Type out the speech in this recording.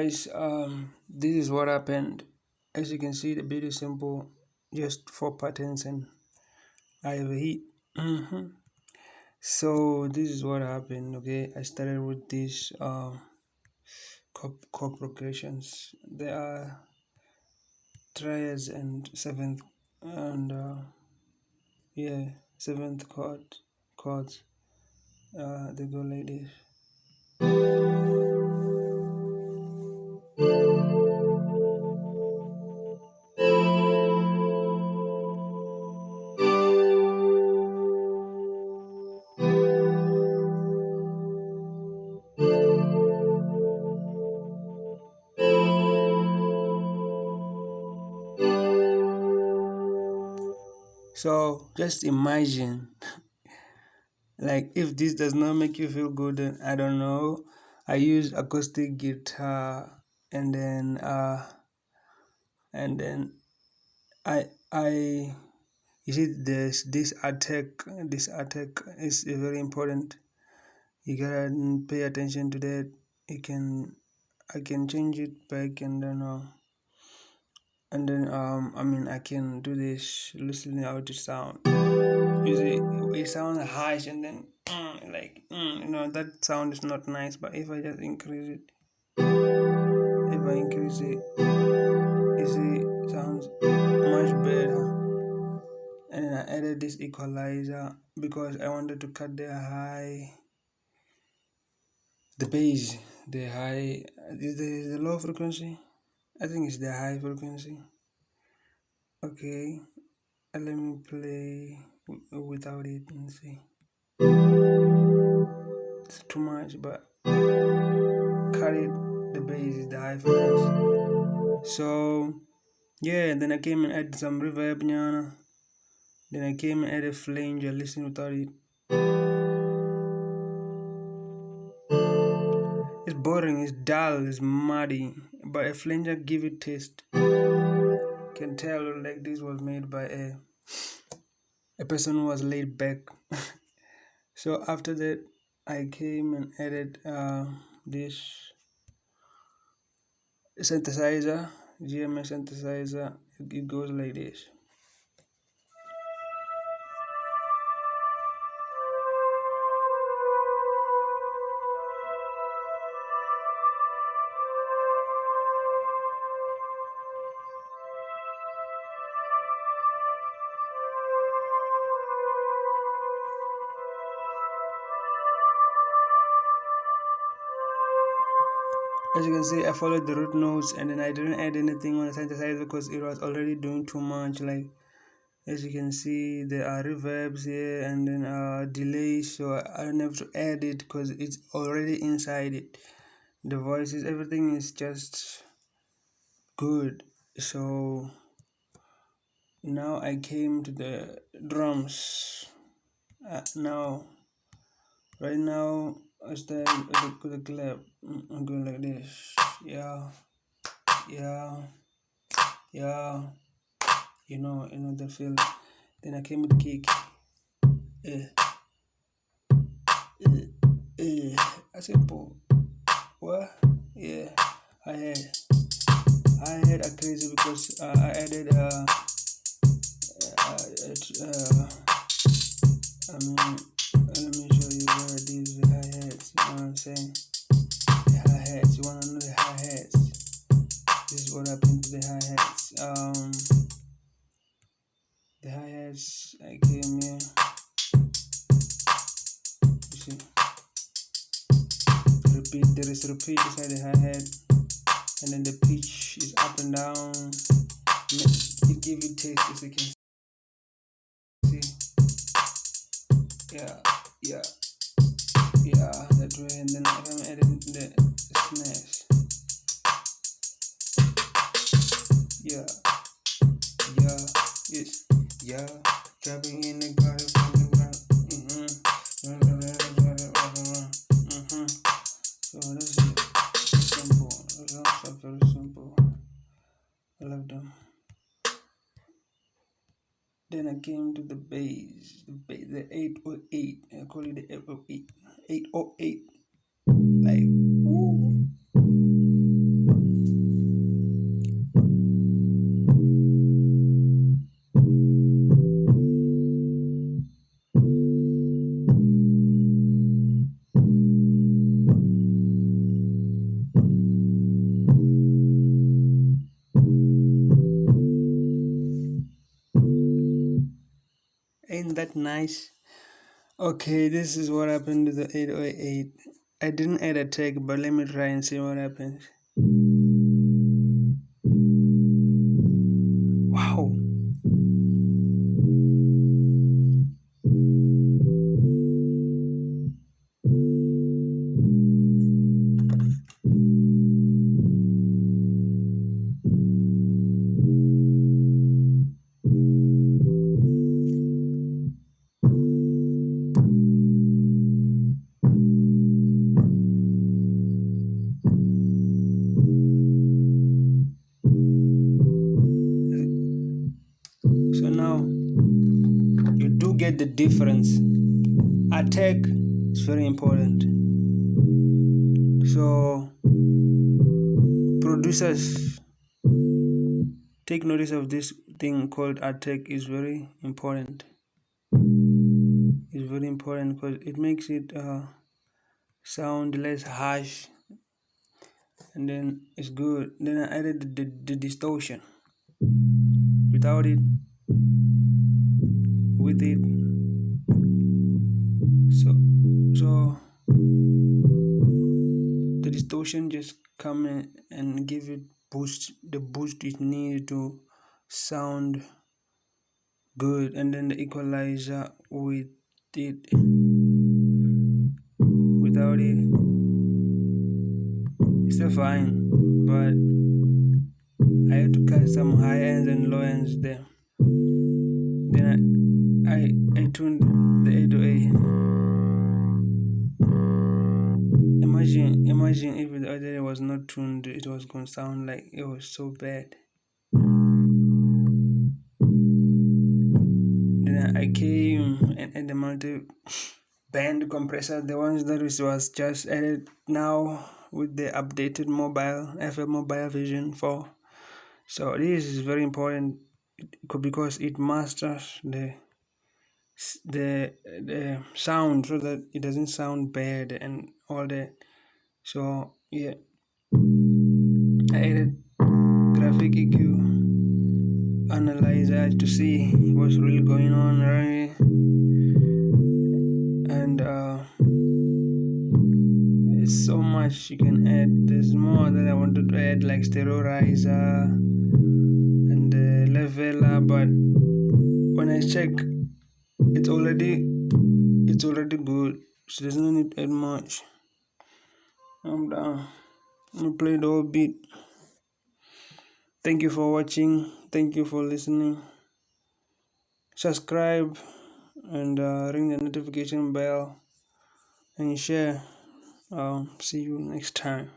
guys, this is what happened. As you can see, the beat is simple, just 4 patterns, and I have a hit. So this is what happened. Okay, I started with these chord progressions. There are triads and seventh, and yeah, seventh chords. They go like this. So just imagine, like, if this does not make you feel good, then I don't know. I use acoustic guitar, and then I you see this attack is very important. You gotta pay attention to that. I can change it back, and then I can do this, listening how it sound. You see, it sounds harsh, and then that sound is not nice. But if I just increase it, you see, it sounds much better. And then I added this equalizer because I wanted to cut the bass, the high, is the low frequency. I think it's the high frequency. Okay, let me play without it and see. It's too much, but cut it. The bass is the high frequency. So yeah, then I came and added some reverb, nyana. Then I came and added flange. I listened without it. It's boring, it's dull, it's muddy, but a flanger give it taste. Can tell like this was made by a person who was laid back. So after that, I came and added this synthesizer, GMS synthesizer. It goes like this. As you can see, I followed the root notes, and then I didn't add anything on the synthesizer because it was already doing too much. Like, as you can see, there are reverbs here and then delays, so I don't have to add it because it's already inside it. The voices, everything is just good. So now I came to the drums. Right now, I start with the clap. I'm going like this. Yeah. You know the feel. Then I came with kick. I said, what? Yeah. I had a crazy because I added let me show you where these hi-hats. You know what I'm saying? The hi-hats. You wanna know the hi-hats? This is what happened to the hi-hats. The hi-hats, I came here. You see, repeat. There is repeat beside the hi-hat, and then the pitch is up and down. It gives you taste, as you can see. Yeah. That way, and then I'm adding the snares. Dropping in the garden from the ground. So that's it. It's simple. The drums are very simple. I love them. Then I came to the bass, the 808. I call it the 808. 808. Like, ooh. Ain't that nice? Okay, this is what happened to the 808. I didn't add a tag, but let me try and see what happens. Wow. So now you do get the difference. Attack is very important. So producers, take notice of this thing called attack. Is very important. It's very important because it makes it sound less harsh, and then it's good. Then I added the distortion. Without it, with it, so the distortion just come in and give it the boost it needs to sound good, and then the equalizer with it. Without it, it's still fine, but I had to cut some high ends and low ends there. Then I tuned the 808. Imagine if the other was not tuned, it was gonna sound like it was so bad. Then I came and added the multi-band compressor, the ones that was just added now with the updated mobile version 4. So this is very important because it masters the sound so that it doesn't sound bad and all that. So yeah, I added graphic EQ analyzer to see what's really going on around here, and it's so much you can add. There's more that I wanted to add, like stereorizer and leveler, but when I check, it's already good, so there's no need to add much. I'm done. I'm gonna play the whole beat. Thank you for watching. Thank you for listening. Subscribe and ring the notification bell and share. See you next time.